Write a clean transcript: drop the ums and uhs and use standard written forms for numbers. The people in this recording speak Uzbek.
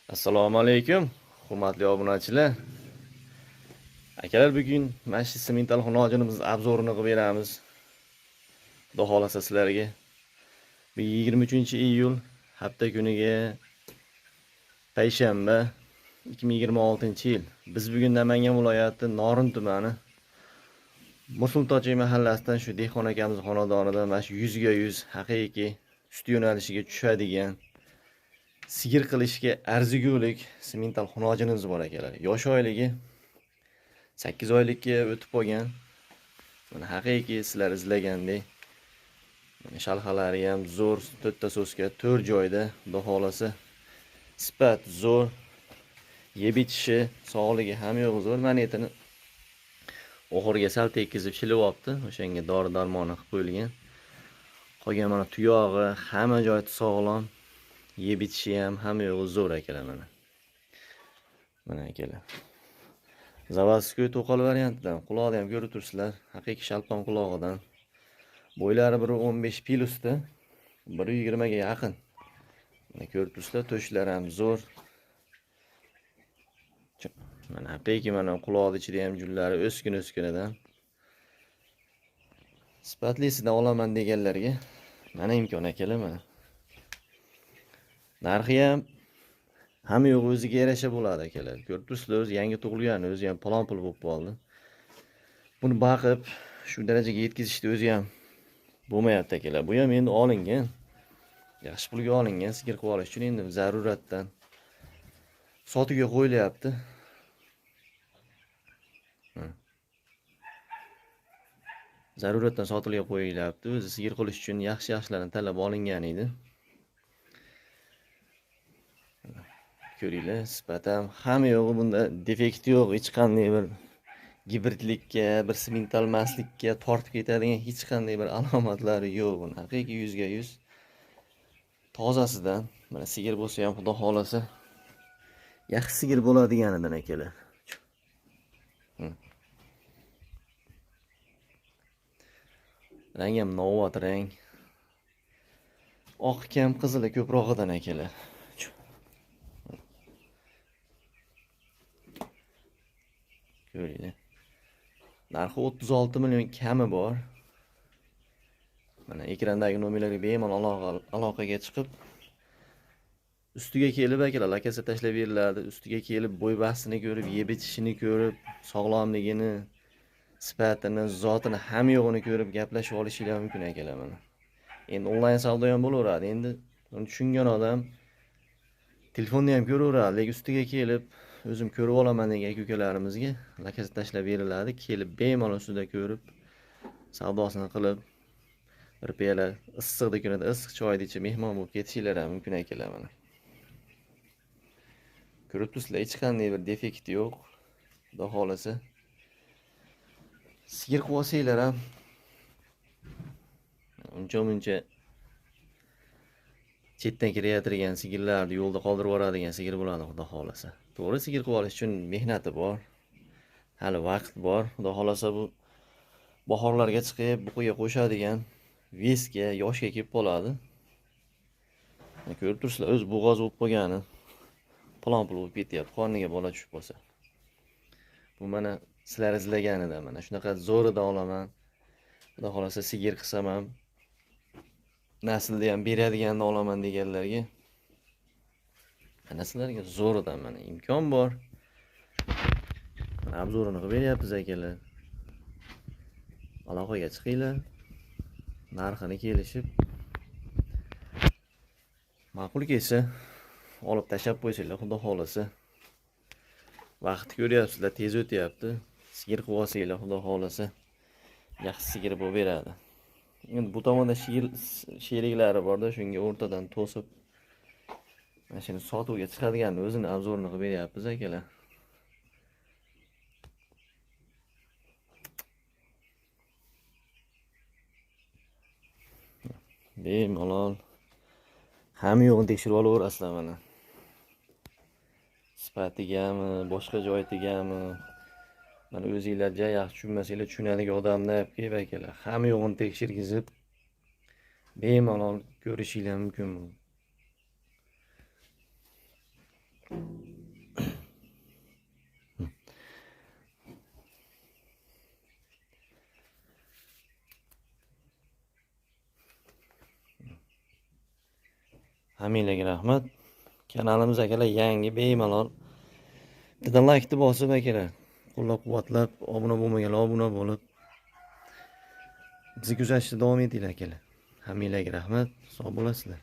Assalomu alaykum, hurmatli obunachilar. Akalar, bugun mana shu semental xonajinimiz obzorini qilib beramiz. Xudo xolasa sizlarga. Bu 23-iyul hafta kuniga payshanba 2026-yil. Biz bugun Namangan viloyati Norin tumani Musultochi mahallasidan shu dehqon akamiz xonadonidan mana shu 100 ga 100 haqiqiy sut yo'nalishiga tushadigan sigir qilishga arzigulik semental xonajinimiz bor akalar. Yosh oyligi 8 oylikka o'tib qolgan. Mana haqiqiy sizlar izlagandek. Shalxalari ham zo'r, to'rtta so'ska 4 joyda, xudo xolasa. Sifat zo'r, yeb ichishi, sog'ligi ham yo'q zo'r. Mana etini oxirga sal tekizib shilib olibdi. O'shanga dori-darmoni qilib qo'yilgan. Qolgan mana tuyog'i, hamma joyi sog'lom. Yeb ichishi ham hamma yo'q zo'r akalar mana. Mana akalar. Zavadskoy to'qol variantidan quloqni ham ko'rib turibsizlar. Haqiqiy shalpon qulog'idan. Bo'ylari 1.15 plusda, 1.20 ga yaqin. Mana ko'rib turibsizlar, to'shlari ham zo'r. Mana haqiqiy mana quloqning ichida ham jullari o'skin-o'skinidan. Sifatlisidan olaman deganlarga mana imkon akalar mana. Narxi ham hamma yo'q o'ziga yarasha bo'ladi akalar. Ko'rib turibsizlar, o'zi yangi tug'ilgan, o'zi ham palon-pul bo'lib qoldi. Buni baqib shu darajaga yetkazishni o'zi ham bo'lmayapti akalar. Bu ham endi olingan. Yaxshi pulga olingan sigir qilib olish uchun endi zaruratdan sotuvga qo'yilyapti. Zaruratdan sotuvga qo'yilyapti. O'zi sigir qilish uchun yaxshi-yaxshilarni tanlab olingan edi. Ko'ringlar, sifat ham hamma yo'g'i bunda defekt yo'q, hech qanday bir gibridlikka, bir semental maslikka tortib ketadigan hech qanday bir alomatlari yo'q. Buni haqiqiy 100 ga 100 tozasidan. Mana sigir bo'lsa ham xudo xolasa yaxshi sigir bo'ladiganidan akalar. Rang ham novot rang. Oq kam qizili ko'prog'idan akalar. Ko'ringlar. Narxi 36 million kami bor. Mana ekrandagi nomerlarga bemalol aloqaga chiqib ustiga kelib akalar lakasa tashlab beriladi. Ustiga kelib bo'y bastini ko'rib, yeb ichishini ko'rib, sog'lomligini, sifatini, zotini ham yo'g'ini ko'rib gaplashib olishingiz mumkin akalar mana. Endi onlayn savdo ham bo'laveradi. Endi uni tushungan odam telefonni ham ko'raveradi, lekin ustiga kelib o'zim ko'rib olaman degan aka-ukalarimizga lakasa tashlab beriladi. Kelib bemalol ustida ko'rib, savdosini qilib, bir piyola issiqda kunida issiq choyni ichib mehmon bo'lib ketishingiz ham mumkin akalar mana. Ko'rib turibsizlar, hech qanday bir defekt yo'q. Xudo xolasa sigir qilib olsanglar ham uncha-muncha chetdan kirayotgan sigirlarni yo'lda qoldirib yuboradigan sigir bo'ladi xudo xolasa. To'g'ri, sigir qilib olish uchun mehnati bor. Hali vaqt bor. Xudo xolasa bu bahorlarga chiqib, buqiga qo'shadigan vesga, yoshga kelib qoladi. Ko'rib turibsizlar, o'z bo'g'oz bo'lib qolgani. Palon-pul bo'lib ketyapti, qorniga bola tushib qolsa. Bu mana sizlar izlaganida mana shunaqa zo'rida olaman. Xudo xolasa sigir qilsam ham naslda ham beradiganini olaman deganlarga mana sizlarga zo'ridan mana imkon bor. Mana obzorini qilib beryapmiz akalar. Aloqaga chiqinglar. Narxini kelishib ma'qul kelsa olib tashab qo'ysanglar xudo xolasa. Vaqt ko'ryapsizlar, tez o'tyapti. Sigir qilib olsanglar xudo xolasa yaxshi sigir bo'lib beradi. Endi bu tomonda sheriklari borda, shunga o'rtadan to'sib mana shuni sotuvga chiqadigan o'zini obzorini qilib beryapmiz akalar. Bemalol hamma yo'g'ini tekshirib olaverasizlar mana. Sifatigami, boshqa joyitigami. Mana o'zingizlar yaxshi tushunmasanglar tushunadigan odamlar kelib akalar. Hamma yo'g'ini tekshirgizib bemalol ko'rishingiz mumkin. Hammanglarga rahmat. Kanalimiz akalar yangi bemalol. Bitta like bosib akalar. Qo'llab-quvvatlab, obuna bo'lmaganlar obuna bo'lib bizni kuzatishda davom etinglar akalar. Hammanglarga rahmat. Sog' bo'lasizlar.